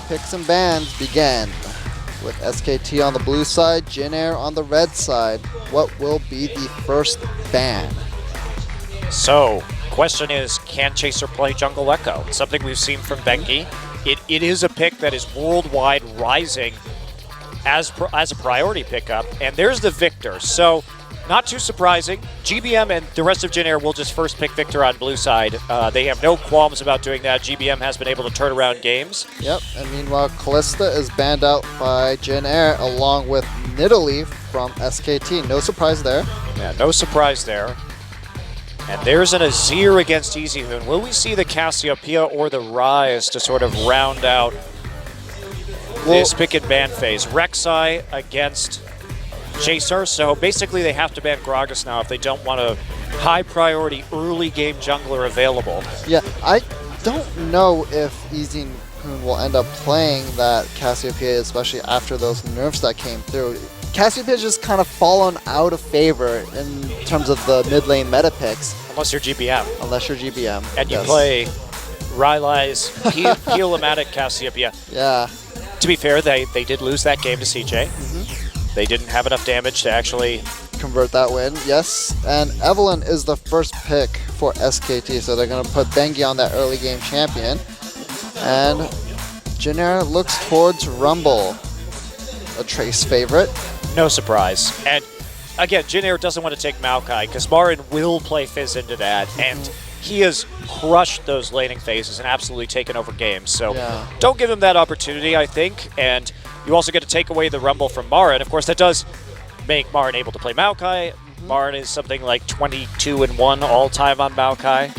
picks and bans begin. With SKT on the blue side, Jin Air on the red side. What will be the first ban? So, question is, can Chaser play Jungle Echo? It's something we've seen from Bengi. It is a pick that is worldwide rising as a priority pickup, and there's the Victor. So, not too surprising. GBM and the rest of Jin Air will just first pick Victor on blue side. They have no qualms about doing that. GBM has been able to turn around games. Yep, and meanwhile, Callista is banned out by Jin Air along with Nidalee from SKT. No surprise there. Yeah, no surprise there. And there's an Azir against EasyHoon. Will we see the Cassiopeia or the Rise to sort of round out this pick and ban phase? Rek'Sai against Chaser, so basically they have to ban Gragas now if they don't want a high priority early game jungler available. Yeah, I don't know if EasyHoon will end up playing that Cassiopeia, especially after those nerfs that came through. Cassiopeia just kind of fallen out of favor in terms of the mid lane meta picks. Unless you're GBM. Unless you're GBM. And you play Rylai's Heal-O-Matic Cassiopeia. Yeah. To be fair, they did lose that game to CJ. They didn't have enough damage to actually convert that win, yes. And Evelynn is the first pick for SKT, so they're going to put Bengi on that early game champion. And Jin Air looks towards Rumble, a Trace favorite. No surprise. And again, Jin Air doesn't want to take Maokai because Marin will play Fizz into that, and he has crushed those laning phases and absolutely taken over games. So don't give him that opportunity, I think. And you also get to take away the Rumble from Marin. Of course, that does make Marin able to play Maokai. Marin is something like 22-1 all-time on Maokai.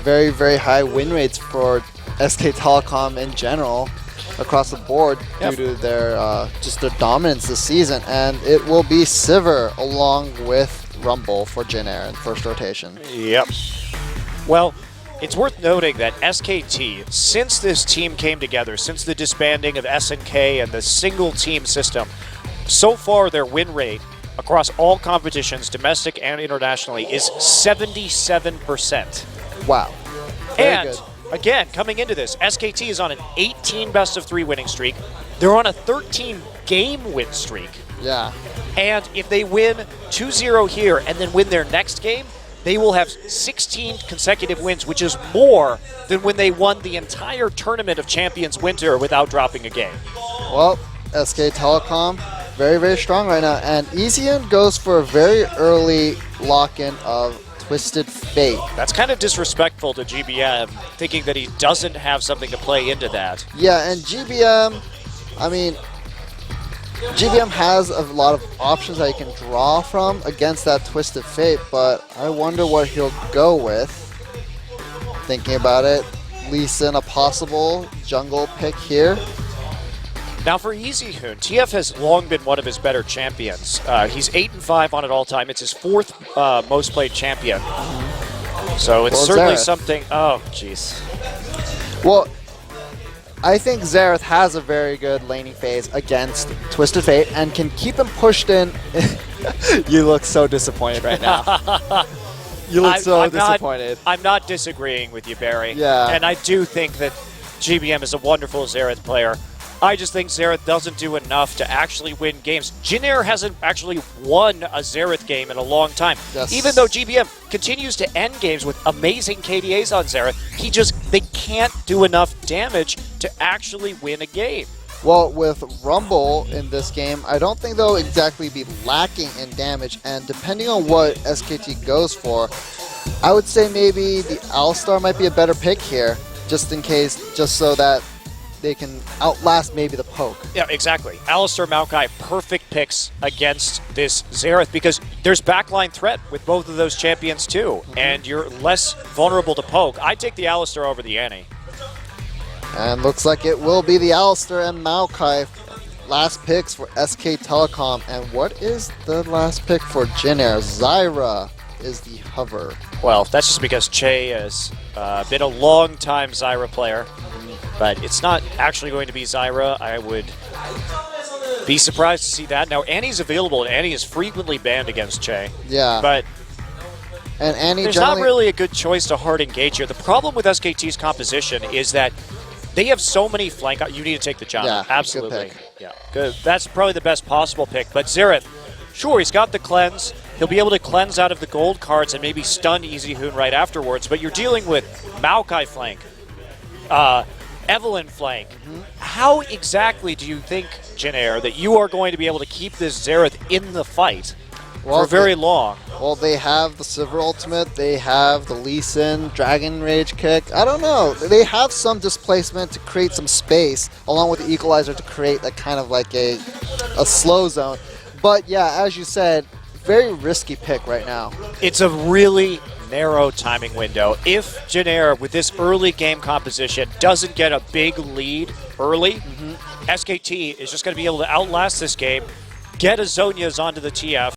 Very, very high win rates for SK Telecom in general across the board due to their just their dominance this season. And it will be Sivir along with Rumble for Jin Air in first rotation. Yep. Well, it's worth noting that SKT, since this team came together, since the disbanding of SNK and the single team system, so far their win rate across all competitions, domestic and internationally, is 77%. Wow. Very good. Again, coming into this, SKT is on an 18 best-of-3 winning streak. They're on a 13-game win streak. Yeah. And if they win 2-0 here and then win their next game, they will have 16 consecutive wins, which is more than when they won the entire Tournament of Champions Winter without dropping a game. Well, SK Telecom, very, very strong right now. And EasyHoon goes for a very early lock-in of Twisted Fate. That's kind of disrespectful to GBM, thinking that he doesn't have something to play into that. Yeah, and GBM, I mean, GBM has a lot of options that he can draw from against that Twisted Fate, but I wonder what he'll go with. Thinking about it, Lee Sin a possible jungle pick here. Now for EasyHoon, TF has long been one of his better champions. He's 8-5 on it all time. It's his fourth most played champion. So it's certainly something. Oh, jeez. Well, I think Xerath has a very good laning phase against Twisted Fate and can keep him pushed in. You look so disappointed right now. You look so disappointed. I'm not disagreeing with you, Barry. Yeah. And I do think that GBM is a wonderful Xerath player. I just think Xerath doesn't do enough to actually win games. Jin Air hasn't actually won a Xerath game in a long time. Yes. Even though GBM continues to end games with amazing KDAs on Xerath, they can't do enough damage to actually win a game. Well, with Rumble in this game, I don't think they'll exactly be lacking in damage, and depending on what SKT goes for, I would say maybe the Alistar might be a better pick here, just in case, just so that they can outlast maybe the poke. Yeah, exactly. Alistar, Maokai, perfect picks against this Xerath because there's backline threat with both of those champions too, and you're less vulnerable to poke. I take the Alistar over the Annie. And looks like it will be the Alistar and Maokai last picks for SK Telecom. And what is the last pick for Jin Air? Zyra is the hover. Well, that's just because Che has been a long-time Zyra player. But it's not actually going to be Zyra. I would be surprised to see that. Now, Annie's available, and Annie is frequently banned against Che. Yeah. But and Annie there's not really a good choice to hard engage here. The problem with SKT's composition is that They have so many flank. You need to take the Janna. Yeah, absolutely. good pick. Yeah, good. That's probably the best possible pick. But Xerath, sure, he's got the cleanse. He'll be able to cleanse out of the gold cards and maybe stun EasyHoon right afterwards. But you're dealing with Maokai flank, Evelyn flank. How exactly do you think, Jin-Air, that you are going to be able to keep this Xerath in the fight for very long? Well, they have the Sivir ultimate, they have the Lee Sin Dragon Rage kick. I don't know. They have some displacement to create some space, along with the Equalizer to create a kind of like a slow zone. But yeah, as you said, very risky pick right now. It's a really narrow timing window. If Jin-Air, with this early game composition, doesn't get a big lead early, SKT is just going to be able to outlast this game, get Azonias onto the TF,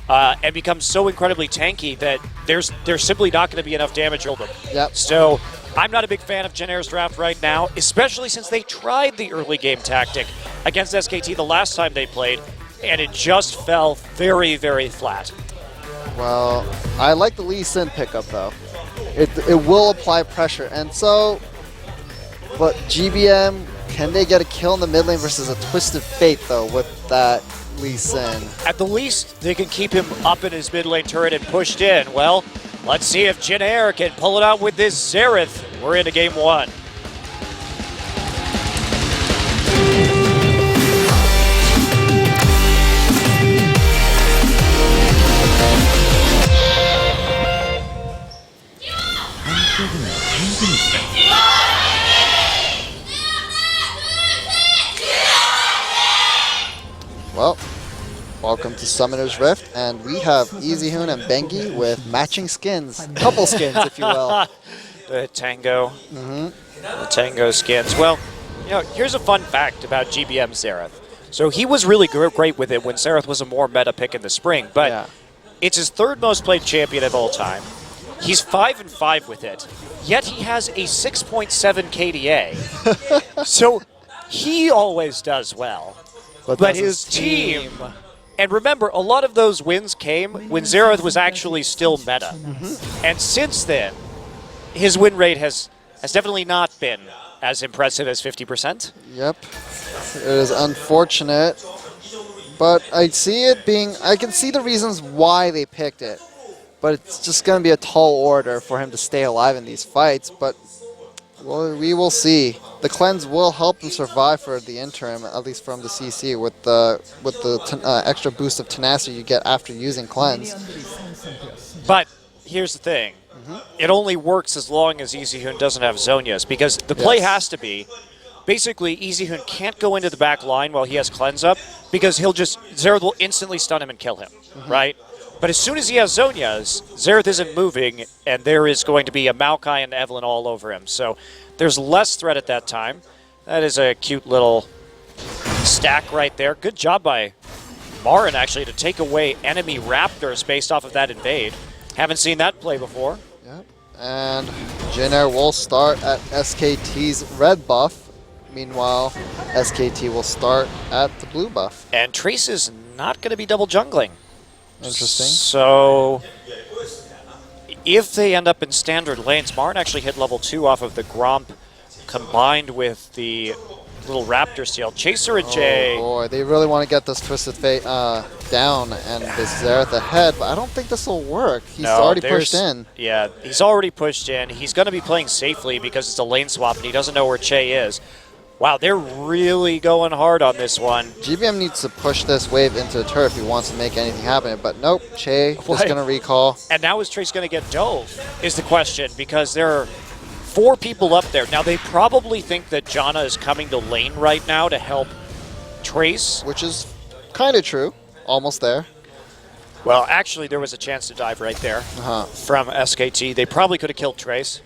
and become so incredibly tanky that there's simply not going to be enough damage to hold them. Yep. So I'm not a big fan of Jin-Air's draft right now, especially since they tried the early game tactic against SKT the last time they played, and it just fell very, very flat. Well, I like the Lee Sin pickup though. It will apply pressure, and so, but GBM, can they get a kill in the mid lane versus a Twisted Fate though with that Lee Sin? At the least, they can keep him up in his mid lane turret and pushed in. Well, let's see if Jin-Air can pull it out with this Xerath. We're into game one. Well, welcome to Summoner's Rift, and we have EasyHoon and Bengi with matching skins. Couple skins, if you will. The Tango. The Tango skins. Well, you know, here's a fun fact about GBM Xerath. So he was really great with it when Xerath was a more meta pick in the spring, but it's his third most played champion of all time. He's 5-5 with it, yet he has a 6.7 KDA. So he always does well. But his team, and remember, a lot of those wins came when Xerath was actually still meta. And since then, his win rate has definitely not been as impressive as 50%. Yep. It is unfortunate, but I can see the reasons why they picked it. But it's just going to be a tall order for him to stay alive in these fights, but well, we will see. The cleanse will help him survive for the interim, at least from the CC, with the extra boost of tenacity you get after using cleanse. But here's the thing. It only works as long as EasyHoon doesn't have Zonias, because the play has to be, basically EasyHoon can't go into the back line while he has cleanse up, because Xerath will instantly stun him and kill him, right? But as soon as he has Zonias, Xerath isn't moving, and there is going to be a Maokai and Evelyn all over him. So there's less threat at that time. That is a cute little stack right there. Good job by Marin, actually, to take away enemy Raptors based off of that invade. Haven't seen that play before. Yep. And Jin-Air will start at SKT's red buff. Meanwhile, SKT will start at the blue buff. And Trace is not going to be double jungling. Interesting. So if they end up in standard lanes, Marin actually hit level 2 off of the Gromp combined with the little Raptor Steel. Chaser and Jay. Oh boy, they really want to get this Twisted Fate down and this Xerath ahead, but I don't think this will work. He's already pushed in. Yeah, he's already pushed in. He's going to be playing safely because it's a lane swap and he doesn't know where Che is. Wow, they're really going hard on this one. GBM needs to push this wave into the turret if he wants to make anything happen, but nope, Che just going to recall. And now is Trace going to get dove, is the question, because there are 4 people up there. Now, they probably think that Janna is coming to lane right now to help Trace. Which is kind of true. Almost there. Well, actually, there was a chance to dive right there from SKT. They probably could have killed Trace.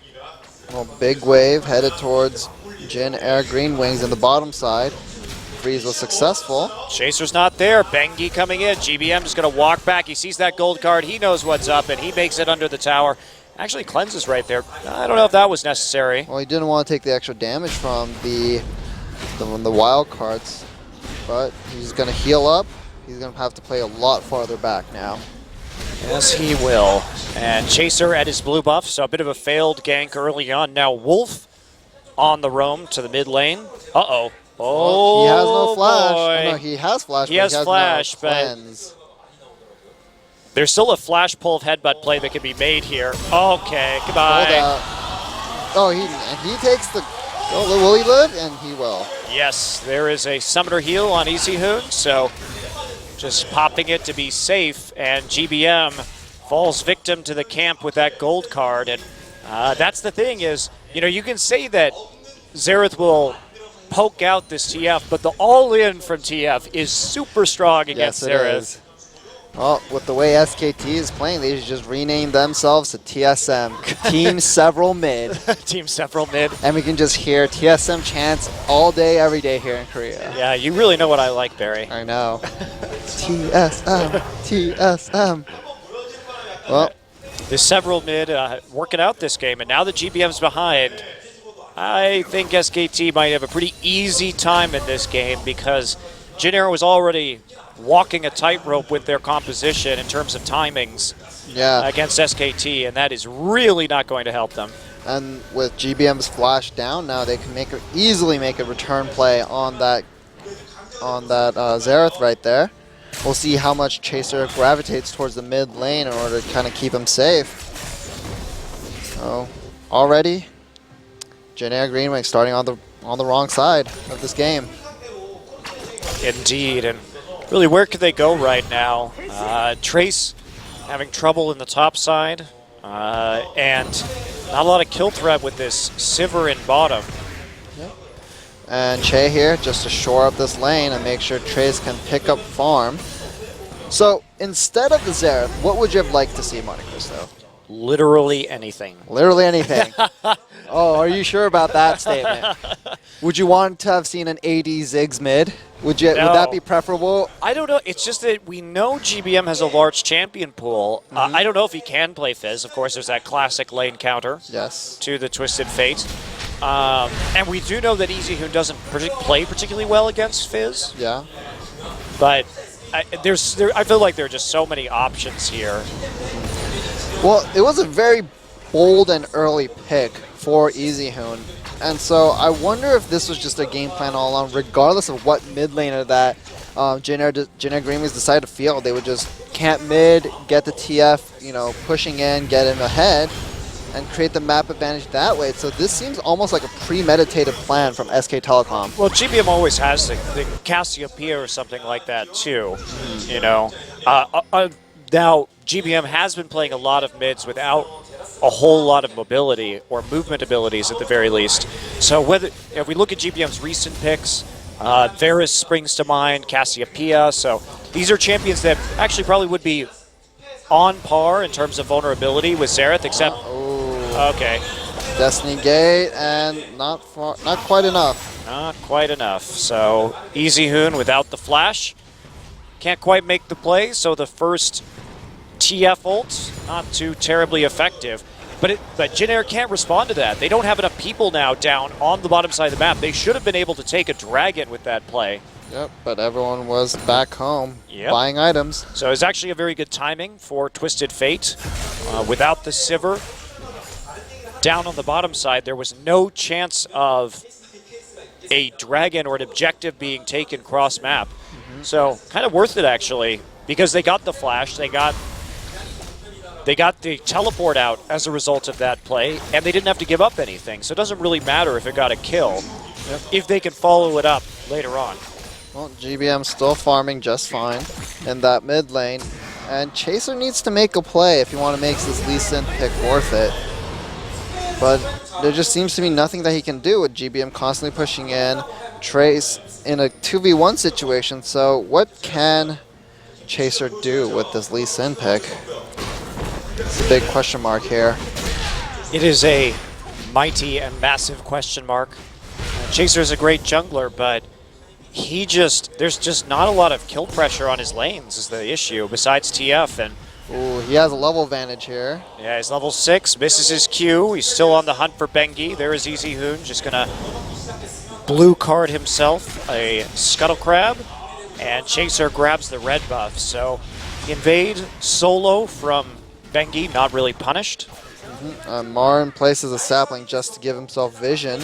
Well, big wave headed towards Jin-Air Green Wings in the bottom side. Freeze was successful. Chaser's not there. Bengi coming in. GBM just going to walk back. He sees that gold card. He knows what's up, and he makes it under the tower. Actually cleanses right there. I don't know if that was necessary. Well, he didn't want to take the extra damage from the wild cards, but he's going to heal up. He's going to have to play a lot farther back now. Yes, he will. And Chaser at his blue buff, so a bit of a failed gank early on. Now Wolf on the roam to the mid lane. Uh-oh. Oh, he has no flash. Boy. Oh, no, he has flash. He has flash, no but cleanse. There's still a flash pull of headbutt play that can be made here. Okay, goodbye. Hold out. Oh, he takes the... Oh, will he live? And he will. Yes, there is a summoner heal on Easy Hoon, so just popping it to be safe, and GBM falls victim to the camp with that gold card. And that's the thing is, you know, you can say that Xerath will poke out this TF, but the all-in from TF is super strong against Xerath. Well, with the way SKT is playing, they should just rename themselves to TSM, Team Several Mid. Team Several Mid. And we can just hear TSM chants all day, every day here in Korea. Yeah, you really know what I like, Barry. I know. TSM, TSM. Well, the Several Mid working out this game, and now that GBM's behind, I think SKT might have a pretty easy time in this game because Jin Air was already walking a tightrope with their composition in terms of timings against SKT, and that is really not going to help them. And with GBM's flash down now, they can easily make a return play on that Xerath right there. We'll see how much Chaser gravitates towards the mid lane in order to kind of keep him safe. So already, Jin Air Greenwing starting on the wrong side of this game. Indeed, and really, where could they go right now? Trace having trouble in the top side, and not a lot of kill threat with this Sivir in bottom. Yep. And Che here just to shore up this lane and make sure Trace can pick up farm. So instead of the Xerath, what would you have liked to see, Monte Cristo? Literally anything. Literally anything. Oh, are you sure about that statement? Would you want to have seen an AD Ziggs mid? Would that be preferable? I don't know. It's just that we know GBM has a large champion pool. I don't know if he can play Fizz. Of course, there's that classic lane counter to the Twisted Fate. And we do know that Easy Hoon doesn't play particularly well against Fizz. Yeah. But I feel like there are just so many options here. Well, it was a very bold and early pick for Easy Hoon. And so I wonder if this was just a game plan all along, regardless of what mid laner that Jin Air Greenwings decided to field. They would just camp mid, get the TF, you know, pushing in, get him ahead, and create the map advantage that way. So this seems almost like a premeditated plan from SK Telecom. Well, GBM always has the Cassiopeia or something like that too, you know. Now, GBM has been playing a lot of mids without a whole lot of mobility or movement abilities at the very least. So if we look at GBM's recent picks, Varus springs to mind, Cassiopeia. So these are champions that actually probably would be on par in terms of vulnerability with Xerath, except okay, Destiny Gate and not quite enough. Not quite enough. So Easy Hoon without the flash can't quite make the play. So the first TF ult, not too terribly effective. But Jin Air can't respond to that. They don't have enough people now down on the bottom side of the map. They should have been able to take a dragon with that play. Yep, but everyone was back home buying items. So it's actually a very good timing for Twisted Fate. Without the Sivir down on the bottom side, there was no chance of a dragon or an objective being taken cross-map. So kind of worth it, actually, because they got the flash, they got the teleport out as a result of that play, and they didn't have to give up anything. So it doesn't really matter if it got a kill, if they can follow it up later on. Well, GBM still farming just fine in that mid lane, and Chaser needs to make a play if he want to make this Lee Sin pick worth it. But there just seems to be nothing that he can do with GBM constantly pushing in, Trace in a 2v1 situation. So what can Chaser do with this Lee Sin pick? It's a big question mark here. It is a mighty and massive question mark. Chaser is a great jungler, but there's just not a lot of kill pressure on his lanes is the issue, besides TF. And ooh, he has a level advantage here. Yeah, he's level 6, misses his Q. He's still on the hunt for Bengi. There is Easy Hoon, just gonna blue card himself a Scuttle Crab, and Chaser grabs the red buff. So invade solo from Bengi, not really punished. Marin places a sapling just to give himself vision.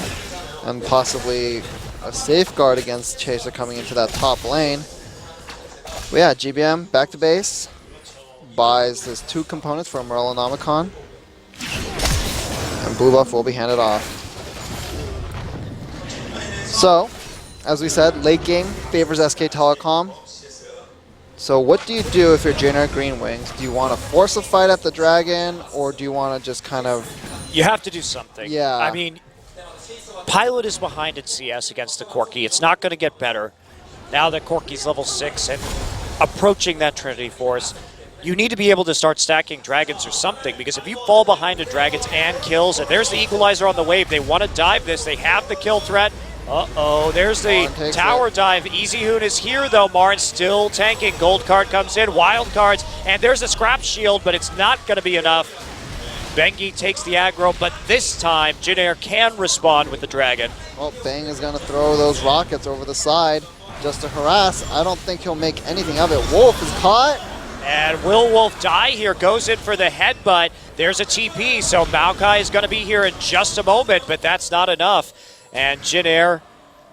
and possibly a safeguard against Chaser coming into that top lane. But yeah, GBM back to base, buys his 2 components from Merlinomicon, and blue buff will be handed off. So, as we said, late game favors SK Telecom. So what do you do if you're JNR Green Wings? Do you want to force a fight at the Dragon, or do you want to just kind of... You have to do something. Yeah. I mean, Pilot is behind in CS against the Corki. It's not going to get better. Now that Corki's level 6 and approaching that Trinity Force, you need to be able to start stacking Dragons or something, because if you fall behind a Dragons and kills, and there's the Equalizer on the wave, they want to dive this, they have the kill threat. Uh-oh, there's the tower dive. Easy Hoon is here, though. Marin still tanking. Gold card comes in, wild cards, and there's a scrap shield, but it's not going to be enough. Bengi takes the aggro, but this time, JNR can respond with the Dragon. Well, Bang is going to throw those rockets over the side just to harass. I don't think he'll make anything of it. Wolf is caught. And will Wolf die here? Goes in for the headbutt. There's a TP, so Maokai is going to be here in just a moment, but that's not enough. And JNR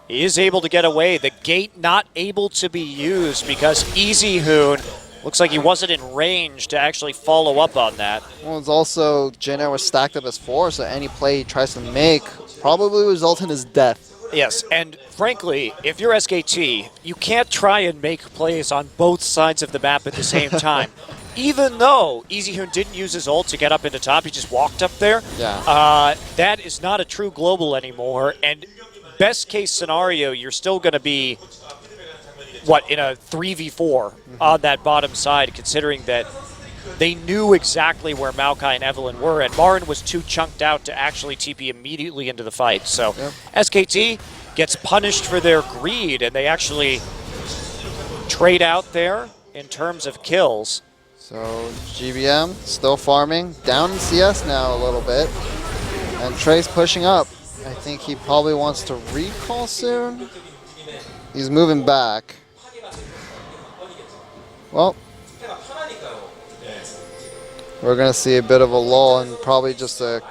is able to get away. The gate not able to be used because Easy Hoon looks like he wasn't in range to actually follow up on that. Well, it's also JNR was stacked up as 4, so any play he tries to make probably result in his death. Yes, and frankly, if you're SKT, you can't try and make plays on both sides of the map at the same time. Even though Easy Hoon didn't use his ult to get up into top, he just walked up there. Yeah. That is not a true global anymore, and best case scenario, you're still going to be, what, in a 3v4 on that bottom side, considering that they knew exactly where Maokai and Evelyn were, and Marin was too chunked out to actually TP immediately into the fight. So SKT gets punished for their greed, and they actually trade out there in terms of kills. So GBM still farming, down in CS now a little bit, and Trey's pushing up. I think he probably wants to recall soon. He's moving back. Well, we're going to see a bit of a lull and probably just a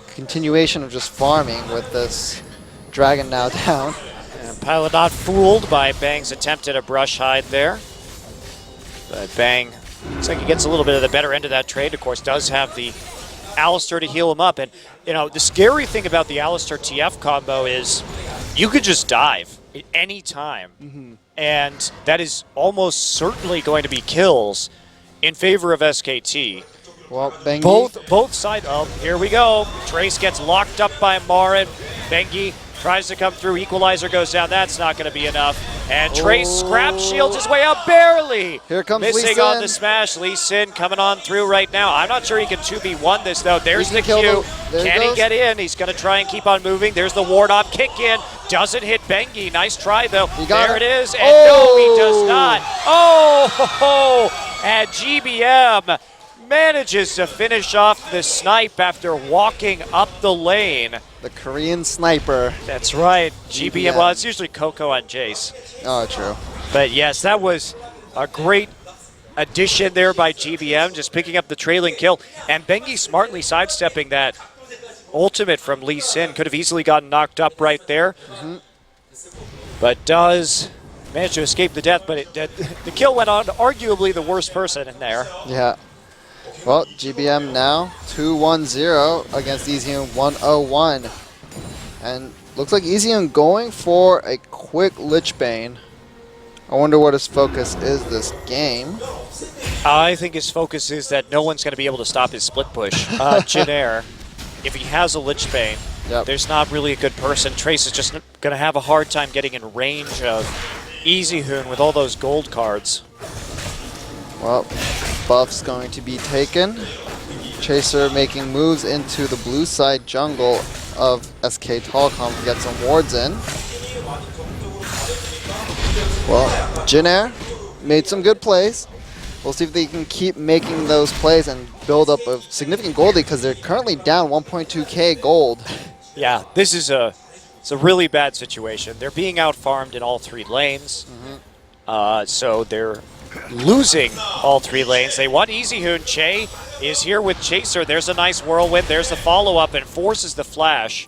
continuation of just farming with this Dragon now down. And Pilot not fooled by Bang's attempt at a brush hide there. But Bang looks like he gets a little bit of the better end of that trade. Of course, does have the Alistar to heal him up. And, you know, the scary thing about the Alistar TF combo is you could just dive at any time. And that is almost certainly going to be kills in favor of SKT. Well, Bengi. Both sides. Oh, here we go. Trace gets locked up by Marin. Bengi tries to come through. Equalizer goes down. That's not going to be enough. And Trace scrap shields his way up barely. Here comes missing on the smash. Lee Sin coming on through right now. I'm not sure he can 2v1 this, though. There's the Q. Can he get in? He's going to try and keep on moving. There's the ward up. Kick in. Doesn't hit Bengi. Nice try, though. There it is. And no, he does not. Oh, and GBM manages to finish off the snipe after walking up the lane. The Korean sniper. That's right. GBM. Well, it's usually Coco on Jace. Oh, true. But yes, that was a great addition there by GBM, just picking up the trailing kill. And Bengi smartly sidestepping that ultimate from Lee Sin. Could have easily gotten knocked up right there. But does manage to escape the death. But the kill went on arguably the worst person in there. Yeah. Well, GBM now 2-1-0 against Easyon 1-0-1. And looks like Easyon going for a quick Lich Bane. I wonder what his focus is this game. I think his focus is that no one's going to be able to stop his split push. JNR, if he has a Lich Bane, there's not really a good person. Trace is just going to have a hard time getting in range of Easy Hoon with all those gold cards. Well, buff's going to be taken. Chaser making moves into the blue side jungle of SK Telecom to get some wards in. Well, JNR made some good plays. We'll see if they can keep making those plays and build up a significant gold lead because they're currently down 1.2k gold. Yeah, this is it's a really bad situation. They're being out-farmed in all 3 lanes. So they're losing all 3 lanes. They want Easy Hoon. Che is here with Chaser. There's a nice whirlwind. There's the follow-up and forces the flash.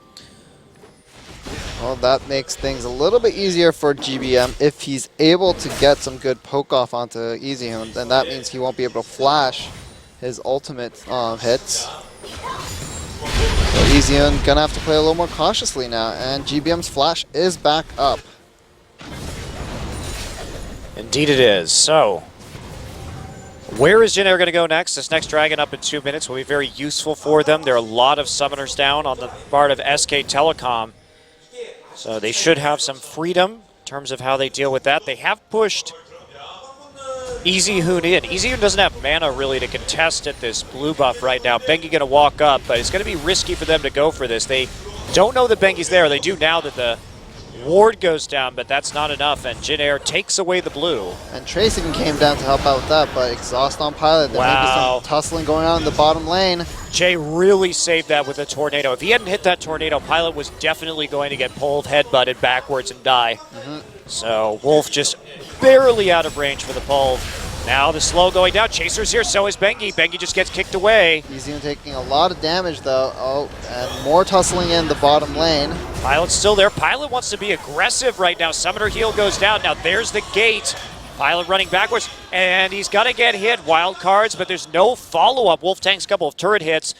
Well, that makes things a little bit easier for GBM if he's able to get some good poke off onto EasyHoon. Then that means he won't be able to flash his ultimate hits. So EasyHoon gonna have to play a little more cautiously now, and GBM's flash is back up. Indeed it is. So, where is Jin Air going to go next? This next Dragon up in 2 minutes will be very useful for them. There are a lot of summoners down on the part of SK Telecom. So they should have some freedom in terms of how they deal with that. They have pushed EasyHoon in. EasyHoon doesn't have mana really to contest at this blue buff right now. Bengi going to walk up, but it's going to be risky for them to go for this. They don't know that Bengi's there. They do now that the ward goes down, but that's not enough, and Jin Air takes away the blue. And Trace even came down to help out with that, but exhaust on Pilot. There may be some tussling going on in the bottom lane. Jay really saved that with a tornado. If he hadn't hit that tornado, Pilot was definitely going to get pulled, headbutted backwards, and die. So Wolf just barely out of range for the pull. Now the slow going down. Chaser's here, so is Bengi. Bengi just gets kicked away. He's even taking a lot of damage, though. Oh, and more tussling in the bottom lane. Pilot's still there. Pilot wants to be aggressive right now. Summoner heal goes down. Now there's the gate. Pilot running backwards, and he's going to get hit. Wild cards, but there's no follow-up. Wolf tanks a couple of turret hits.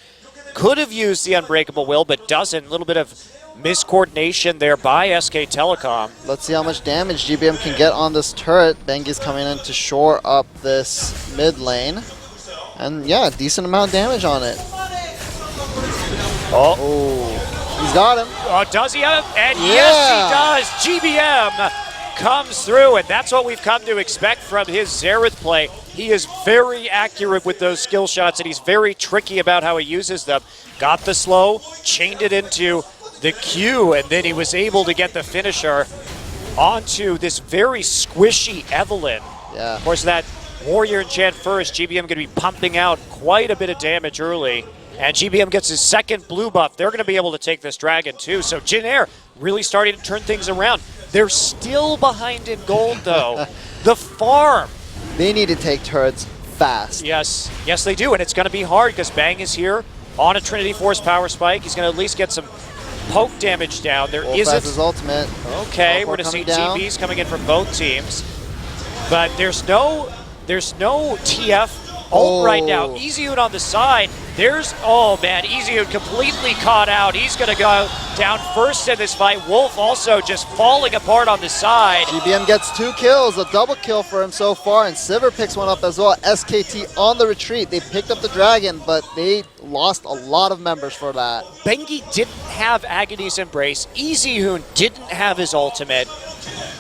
Could have used the Unbreakable Will, but doesn't. A little bit of miscoordination there by SK Telecom. Let's see how much damage GBM can get on this turret. Bengi's coming in to shore up this mid lane. And yeah, decent amount of damage on it. Oh, he's got him. Oh, does he have him? And yes, he does. GBM comes through, and that's what we've come to expect from his Xerath play. He is very accurate with those skill shots, and he's very tricky about how he uses them. Got the slow, chained it into the Q, and then he was able to get the finisher onto this very squishy Evelynn. Yeah. Of course, that Warrior Enchant first, GBM going to be pumping out quite a bit of damage early, and GBM gets his second blue buff. They're going to be able to take this dragon too, so Jin Air really starting to turn things around. They're still behind in gold, though. The farm. They need to take turrets fast. Yes, yes they do, and it's going to be hard because Bang is here on a Trinity Force power spike. He's going to at least get some poke damage down. There Wolf isn't. has his ultimate. Okay, we're going to see TPs coming in from both teams, but there's no TF ult right now. EasyHoon on the side. There's, oh man, EasyHoon completely caught out. He's going to go down first in this fight. Wolf also just falling apart on the side. GBM gets 2 kills, a double kill for him so far, and Sivir picks one up as well. SKT on the retreat. They picked up the dragon, but they lost a lot of members for that. Bengi didn't have Agony's Embrace. EasyHoon didn't have his ultimate.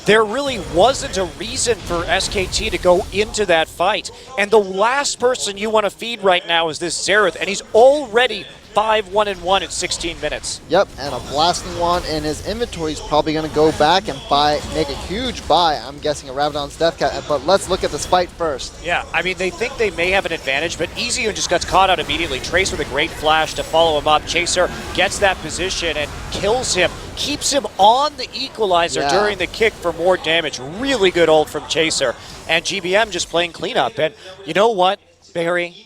There really wasn't a reason for SKT to go into that fight. And the last person you want to feed right now is this Xerath, and he's already 5-1-1 in 16 minutes. Yep, and a blasting wand in his inventory. He's probably going to go back and make a huge buy. I'm guessing a Rabadon's Deathcat, but let's look at this fight first. Yeah, I mean, they think they may have an advantage, but EasyHoon just got caught out immediately. Trace with a great flash to follow him up. Chaser gets that position and kills him. Keeps him on the equalizer during the kick for more damage. Really good ult from Chaser. And GBM just playing cleanup. And you know what, Barry?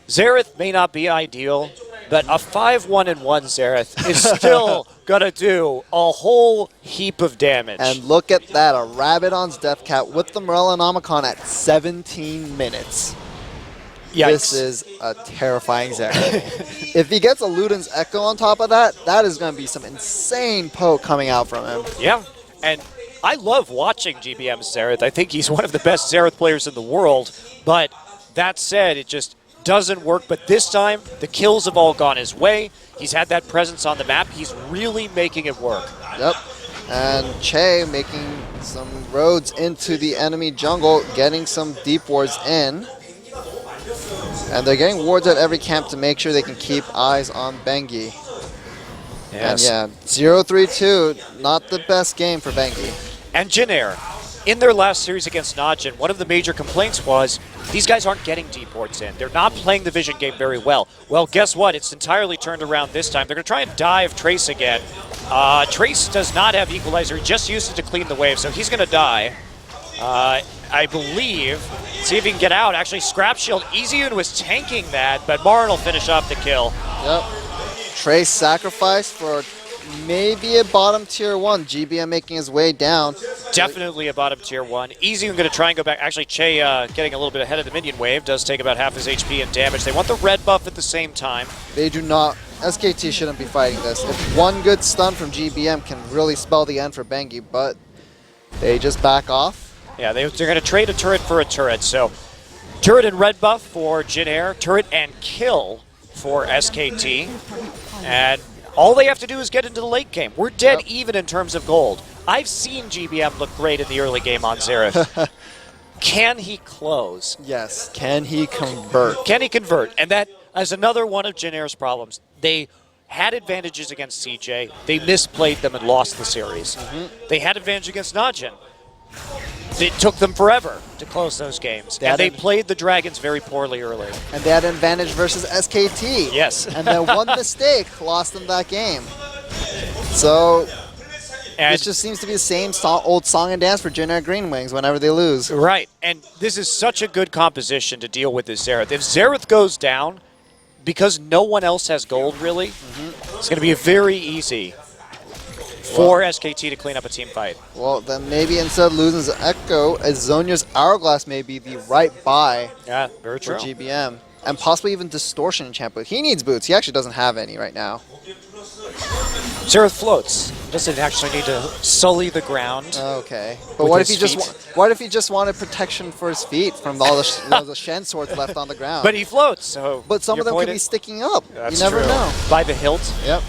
Xerath may not be ideal, but a 5-1-1 Xerath is still going to do a whole heap of damage. And look at that, a Rabadon's Deathcat with the Morellonomicon at 17 minutes. Yikes. This is a terrifying Xerath. If he gets a Luden's Echo on top of that, that is going to be some insane poke coming out from him. Yeah, and I love watching GBM's Xerath. I think he's one of the best Xerath players in the world, but that said, it just doesn't work. But this time, the kills have all gone his way. He's had that presence on the map. He's really making it work. Yep. And Che making some roads into the enemy jungle, getting some deep wards in. And they're getting wards at every camp to make sure they can keep eyes on Bengi. Yes. And yeah, 0-3-2, not the best game for Bengi. And Jin Air, in their last series against Najin, one of the major complaints was these guys aren't getting deep wards in. They're not playing the vision game very well. Well, guess what? It's entirely turned around this time. They're going to try and dive Trace again. Trace does not have Equalizer. He just used it to clean the wave, so he's going to die. I believe. See if he can get out. Actually, Scrap Shield. EasyHoon was tanking that, but Marin will finish off the kill. Yep. Trace sacrifice for maybe a bottom tier 1. GBM making his way down. Definitely a bottom tier 1. Easy, I'm going to try and go back. Actually, Che getting a little bit ahead of the minion wave. Does take about half his HP and damage. They want the red buff at the same time. They do not. SKT shouldn't be fighting this. If one good stun from GBM can really spell the end for Bengi, but they just back off. Yeah, they're going to trade a turret for a turret. So turret and red buff for Jin Air. Turret and kill for SKT. And all they have to do is get into the late game. We're dead even in terms of gold. I've seen GBM look great in the early game on Xerath. Can he close? Yes. Can he convert? Can he convert? And that is another one of Jin Air's problems. They had advantages against CJ. They misplayed them and lost the series. They had advantage against Najin. It took them forever to close those games. And they played the Dragons very poorly early. And they had an advantage versus SKT. Yes. And then one mistake lost them that game. So it just seems to be the same old song and dance for Jin Air Green Wings whenever they lose. Right. And this is such a good composition to deal with this Xerath. If Xerath goes down, because no one else has gold really, it's going to be very easy for SKT to clean up a team fight. Well, then maybe instead of losing Echo, Zonia's Hourglass may be the right buy very true. for GBM. And possibly even Distortion enchant boots. He needs boots. He actually doesn't have any right now. Xerath floats. Doesn't actually need to sully the ground. Okay. But what if he just wanted protection for his feet from all the Shen swords left on the ground? But he floats, so. But some of them could be sticking up. That's you never true. know. By the hilt. Yep.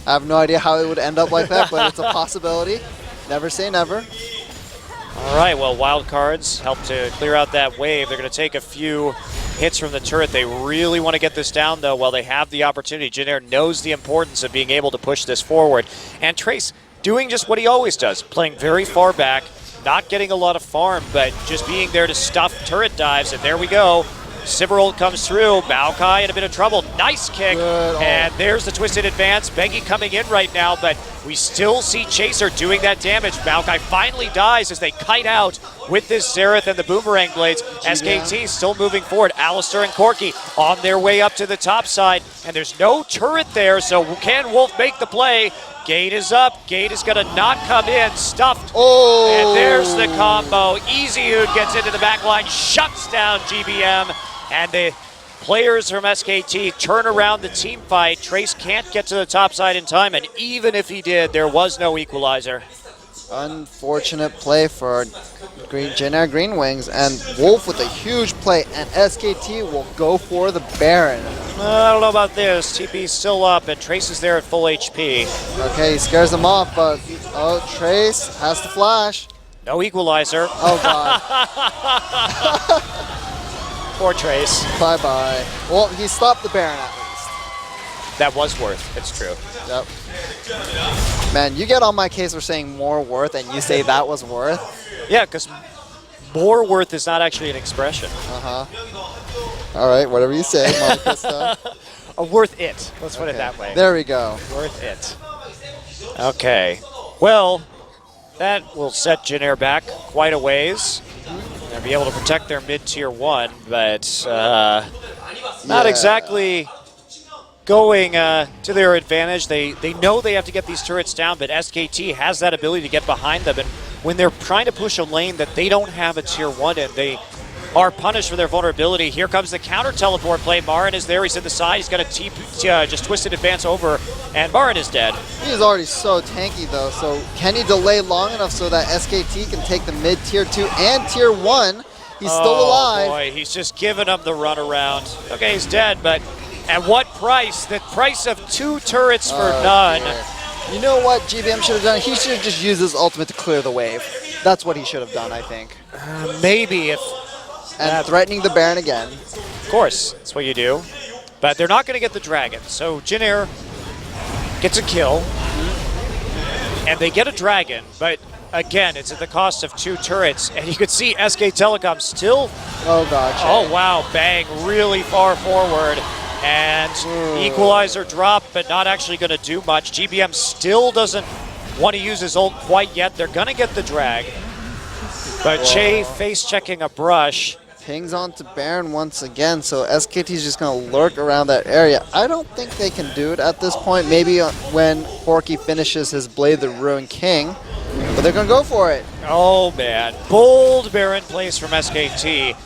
I have no idea how it would end up like that, but it's a possibility. Never say never. All right, well, wild cards help to clear out that wave. They're going to take a few hits from the turret. They really want to get this down, though, while they have the opportunity. Jin Air knows the importance of being able to push this forward. And Trace doing just what he always does, playing very far back, not getting a lot of farm, but just being there to stuff turret dives. And there we go. Siverold comes through. Maokai in a bit of trouble. Nice kick. And there's the twisted advance. Bengi coming in right now, but we still see Chaser doing that damage. Maokai finally dies as they kite out with this Xerath and the Boomerang Blades. SKT still moving forward. Alistair and Corki on their way up to the top side. And there's no turret there, so can Wolf make the play? Gate is up. Gate is going to not come in. Stuffed. And there's the combo. EasyHood gets into the back line, shuts down GBM. And the players from SKT turn around the team fight. Trace can't get to the top side in time, and even if he did, there was no equalizer. Unfortunate play for Jin Air Green Wings, and Wolf with a huge play, and SKT will go for the Baron. I don't know about this. TP's still up, and Trace is there at full HP. Okay, he scares him off, but Trace has to flash. No equalizer. Oh, God. Poor Trace. Bye-bye. Well, he stopped the Baron at least. That was worth. It's true. Yep. Man, you get on my case for saying more worth, and you say that was worth? Yeah, because more worth is not actually an expression. All right, whatever you say, Monte Worth it. Let's put it that way. There we go. Worth it. Okay. Well, that will set Jin Air back quite a ways. They'll be able to protect their mid-tier 1, but not exactly going to their advantage. They know they have to get these turrets down, but SKT has that ability to get behind them. And when they're trying to push a lane that they don't have a tier 1 in, they are punished for their vulnerability. Here comes the counter teleport play. Marin is there. He's in the side. He's got a just twisted advance over, and Marin is dead. He's already so tanky, though. So can he delay long enough so that SKT can take the mid tier 2 and tier 1? He's still alive. Oh, boy. He's just giving him the runaround. Okay, he's dead, but at what price? The price of 2 turrets for none. Dear. You know what GBM should have done? He should have just used his ultimate to clear the wave. That's what he should have done, I think. Maybe if... And threatening the Baron again. Of course, that's what you do. But they're not going to get the Dragon. So Jin Air gets a kill. And they get a Dragon. But again, it's at the cost of 2 turrets. And you can see SK Telecom still... Oh, God. Oh, wow. Bang. Really far forward. And equalizer drop, but not actually going to do much. GBM still doesn't want to use his ult quite yet. They're going to get the drag. But Che face checking a brush. pings onto Baron once again, so SKT is just going to lurk around that area. I don't think they can do it at this point. Maybe when Porky finishes his Blade the Ruined King, but they're going to go for it. Oh, man. Bold Baron plays from SKT.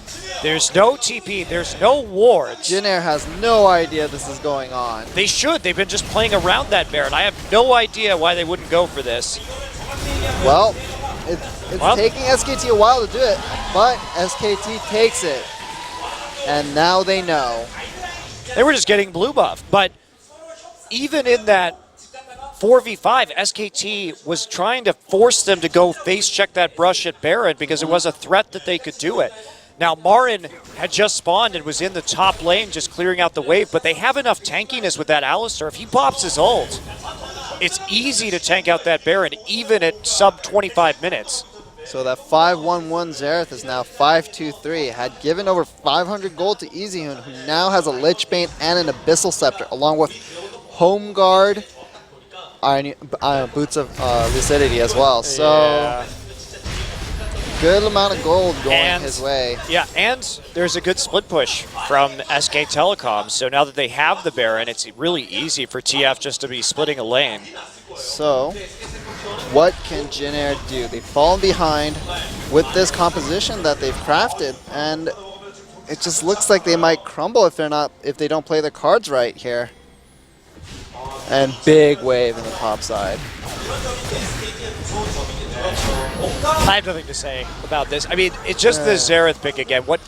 There's no TP. There's no wards. Jin Air has no idea this is going on. They should. They've been just playing around that Baron. I have no idea why they wouldn't go for this. Well, it's taking SKT a while to do it, but SKT takes it. And now they know. They were just getting blue buff. But even in that 4v5, SKT was trying to force them to go face check that brush at Baron because it was a threat that they could do it. Now, Marin had just spawned and was in the top lane just clearing out the wave, but they have enough tankiness with that Alistar. If he pops his ult, it's easy to tank out that Baron, even at sub 25 minutes. So that 5-1-1 Xerath is now 5-2-3. Had given over 500 gold to EasyHoon, who now has a Lich Bane and an Abyssal Scepter, along with Home Guard, Boots of Lucidity as well. So, yeah. Good amount of gold going his way. Yeah, and there's a good split push from SK Telecom. So now that they have the Baron, it's really easy for TF just to be splitting a lane. So, what can Jin Air do? They've fallen behind with this composition that they've crafted, and it just looks like they might crumble if they don't play their cards right here. And big wave in the top side. I have nothing to say about this. I mean, it's just the Xerath pick again. What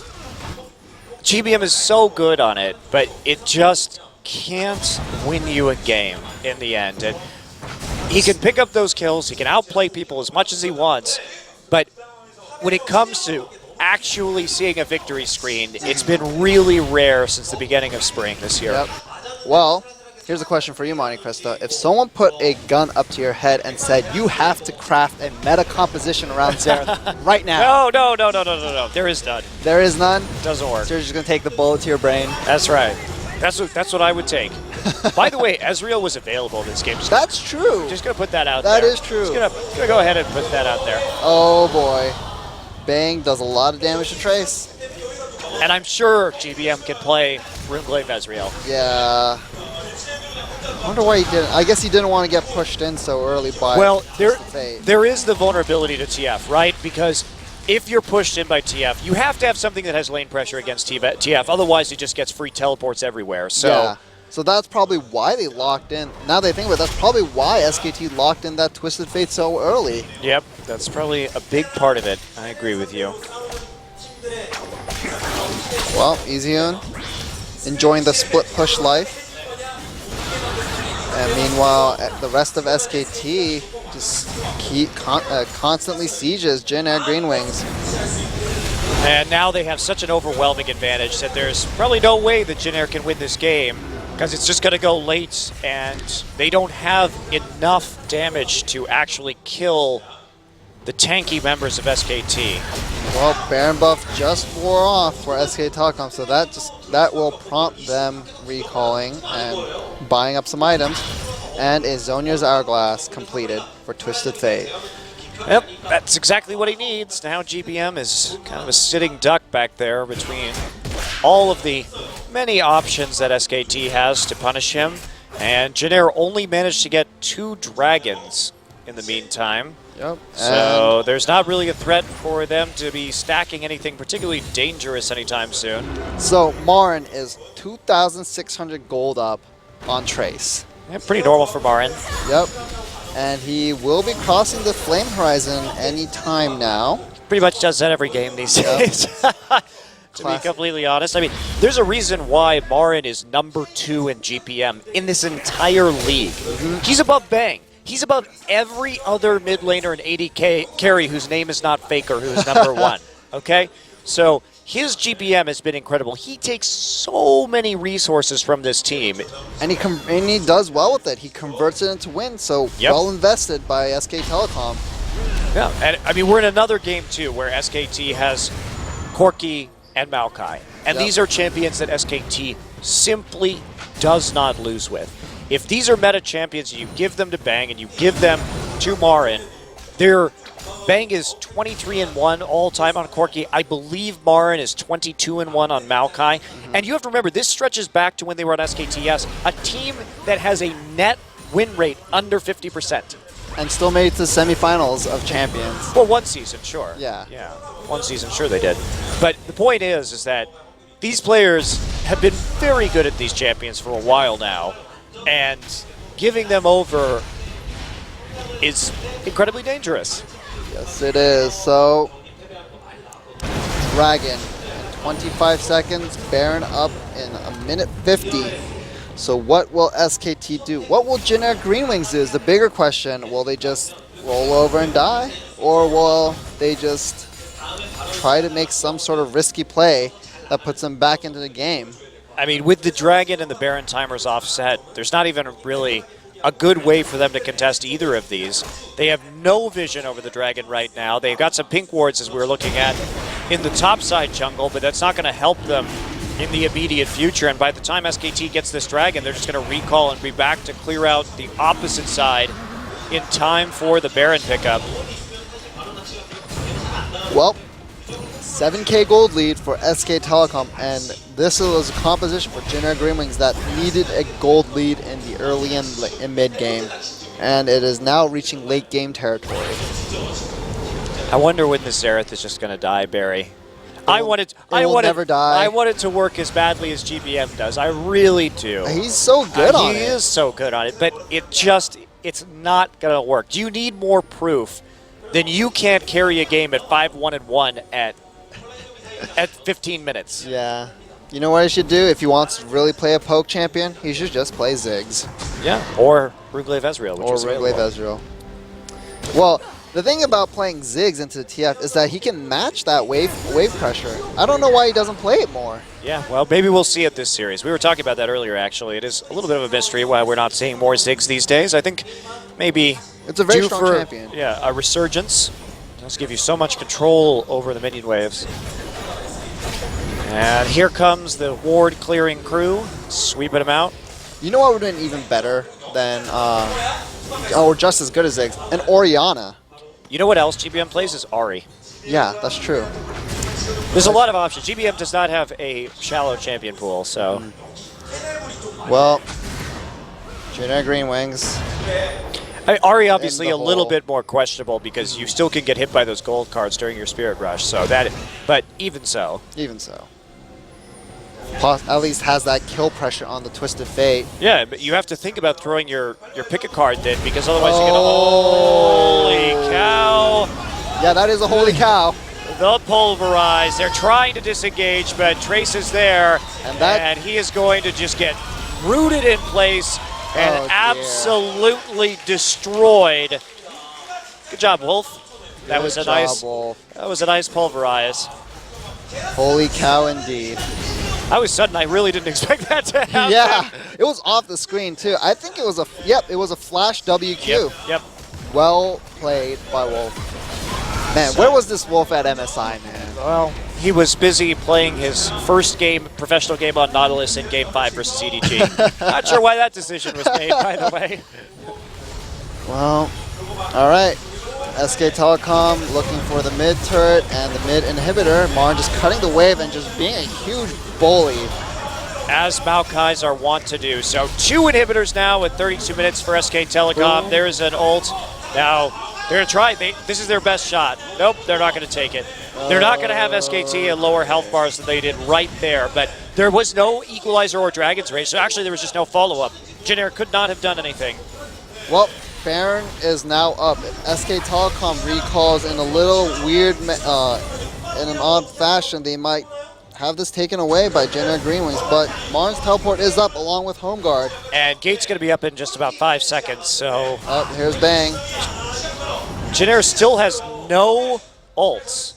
GBM is so good on it, but it just can't win you a game in the end. And he can pick up those kills, he can outplay people as much as he wants, but when it comes to actually seeing a victory screen, it's been really rare since the beginning of spring this year. Yep. Well, here's a question for you, Monte Cristo. If someone put a gun up to your head and said, you have to craft a meta composition around Xerath right now. No. There is none. There is none? Doesn't work. So you're just going to take the bullet to your brain? That's right. That's what I would take. By the way, Ezreal was available in this game. That's true. Just going to put that out there. That is true. Just gonna go ahead and put that out there. Oh, boy. Bang does a lot of damage to Trace. And I'm sure GBM can play Runeblade Ezreal. Yeah. I wonder why he didn't. I guess he didn't want to get pushed in so early by there is the vulnerability to TF, right? Because if you're pushed in by TF, you have to have something that has lane pressure against TF. Otherwise, he just gets free teleports everywhere. So, yeah. So that's probably why they locked in. Now they think about it, that's probably why SKT locked in that Twisted Fate so early. Yep, that's probably a big part of it. I agree with you. Well, EasyHoon enjoying the split push life. And meanwhile, the rest of SKT just constantly sieges Jin Air Green Wings. And now they have such an overwhelming advantage that there's probably no way that Jin Air can win this game because it's just going to go late and they don't have enough damage to actually kill the tanky members of SKT. Well, Baron buff just wore off for SK Telecom, so that will prompt them recalling and buying up some items. And a Zhonya's Hourglass completed for Twisted Fate. Yep, that's exactly what he needs. Now GBM is kind of a sitting duck back there between all of the many options that SKT has to punish him. And Jin Air only managed to get 2 dragons in the meantime. Yep. So there's not really a threat for them to be stacking anything particularly dangerous anytime soon. So Marin is 2,600 gold up on Trace. Yeah, pretty normal for Marin. Yep. And he will be crossing the Flame Horizon any time now. Pretty much does that every game these days. To be completely honest. I mean, there's a reason why Marin is #2 in GPM in this entire league. He's above Bang. He's above every other mid laner and AD carry whose name is not Faker, who is #1. Okay? So his GPM has been incredible. He takes so many resources from this team. And he does well with it. He converts it into wins, so well invested by SK Telecom. Yeah, and I mean, we're in another game too where SKT has Corki and Maokai. And these are champions that SKT simply does not lose with. If these are meta champions, you give them to Bang and you give them to Marin, they're Bang is 23-1 all-time on Corki. I believe Marin is 22-1 on Maokai. And you have to remember, this stretches back to when they were on SKTS, a team that has a net win rate under 50%. And still made it to the semifinals of Champions. Well, one season, sure. Yeah. Yeah, one season, sure they did. But the point is that these players have been very good at these champions for a while now, and giving them over is incredibly dangerous. Yes, it is. So, Dragon in 25 seconds, Baron up in a minute 50. So what will SKT do? What will generic Green Wings do is the bigger question. Will they just roll over and die? Or will they just try to make some sort of risky play that puts them back into the game? I mean, with the Dragon and the Baron timers offset, there's not even really a good way for them to contest either of these. They have no vision over the Dragon right now. They've got some pink wards, as we were looking at, in the topside jungle, but that's not going to help them in the immediate future. And by the time SKT gets this Dragon, they're just going to recall and be back to clear out the opposite side in time for the Baron pickup. Well, 7K gold lead for SK Telecom, and this was a composition for generic Green Wings that needed a gold lead in the early and mid game, and it is now reaching late game territory. I wonder when the Xerath is just going to die, Barry. I want it to work as badly as GBM does. I really do. He's so good on it. He is so good on it, but it's not going to work. You need more proof than you can't carry a game at 5-1-1 at 15 minutes. Yeah. You know what he should do? If he wants to really play a poke champion, he should just play Ziggs. Yeah, or Ruglaive Ezreal, which is Ruglaive Ezreal. Well, the thing about playing Ziggs into the TF is that he can match that wave pressure. I don't know why he doesn't play it more. Yeah, well, maybe we'll see it this series. We were talking about that earlier, actually. It is a little bit of a mystery why we're not seeing more Ziggs these days. I think maybe it's a very strong champion. Yeah, a resurgence. It does give you so much control over the minion waves. And here comes the ward clearing crew, sweeping them out. You know what would have been even better than, or just as good as Ziggs? An Orianna. You know what else GBM plays is Ahri. Yeah, that's true. There's a lot of options. GBM does not have a shallow champion pool, so. Well, generic Green Wings. I mean, Ahri obviously a little bit more questionable because you still can get hit by those gold cards during your Spirit Rush. So that, but even so. Even so. At least has that kill pressure on the Twisted Fate. Yeah, but you have to think about throwing your pick a card then, because otherwise you're gonna. Holy cow! Yeah, that is a holy cow. The pulverize. They're trying to disengage, but Trace is there, and he is going to just get rooted in place and absolutely destroyed. Good job, Wolf. That was a nice pulverize. Holy cow, indeed. I was sudden. I really didn't expect that to happen. Yeah, it was off the screen too. I think it was it was a flash WQ. Yep. Well played by Wolf. Man, where was this Wolf at MSI, man? Well, he was busy playing his first professional game on Nautilus in Game 5 versus EDG. Not sure why that decision was made, by the way. Well, all right. SK Telecom looking for the mid turret and the mid inhibitor. Marin just cutting the wave and just being a huge bully. As Maokai's are wont to do. So 2 inhibitors now with 32 minutes for SK Telecom. There's an ult. Now, they're going to try. This is their best shot. Nope, they're not going to take it. They're not going to have SKT at lower health bars than they did right there. But there was no equalizer or Dragon's Rage. So actually, there was just no follow-up. Jenner could not have done anything. Well, Baron is now up. SK Telecom recalls in a little weird, in an odd fashion. They might have this taken away by generic Green Wings, but Marin's teleport is up along with Home Guard. And Gate's going to be up in just about 5 seconds, so. Here's Bang. Jenner still has no ults,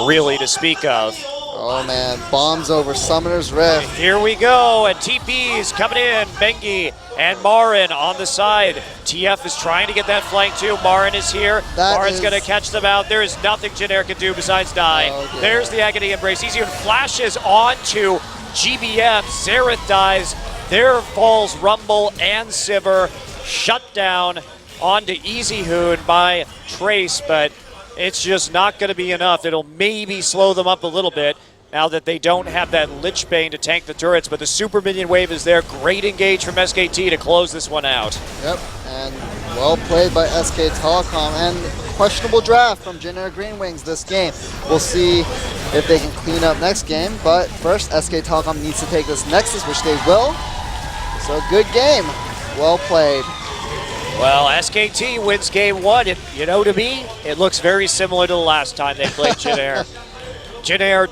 really, to speak of. Oh man, bombs over Summoner's Rift. Here we go, and TP's coming in. Bengi and Marin on the side. TF is trying to get that flank too. Marin is here. Marin's going to catch them out. There is nothing Jenner can do besides die. Okay. There's the Agony Embrace. He's even flashes onto GBM. Xerath dies. There falls Rumble and Sivir. Shut down. on to Easy Hoon by Trace, but it's just not going to be enough. It'll maybe slow them up a little bit now that they don't have that Lich Bane to tank the turrets, but the Super Minion Wave is there. Great engage from SKT to close this one out. Yep, and well played by SK Telecom, and questionable draft from Generic Green Wings this game. We'll see if they can clean up next game, but first SK Telecom needs to take this Nexus, which they will. So good game, well played. Well, SKT wins game one. You know, to me, it looks very similar to the last time they played Jin Air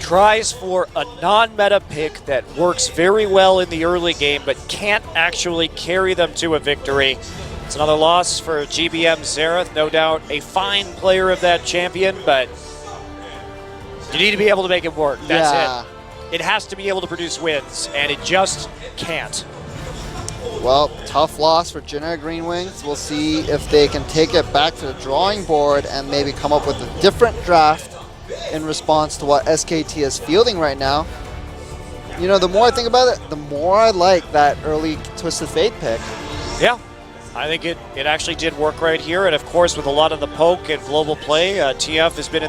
tries for a non-meta pick that works very well in the early game, but can't actually carry them to a victory. It's another loss for GBM Xerath, no doubt a fine player of that champion, but you need to be able to make it work. That's it. It has to be able to produce wins, and it just can't. Well, tough loss for Generic Green Wings. We'll see if they can take it back to the drawing board and maybe come up with a different draft in response to what SKT is fielding right now. You know, the more I think about it, the more I like that early Twisted Fate pick. Yeah, I think it actually did work right here. And of course, with a lot of the poke and global play, TF has been in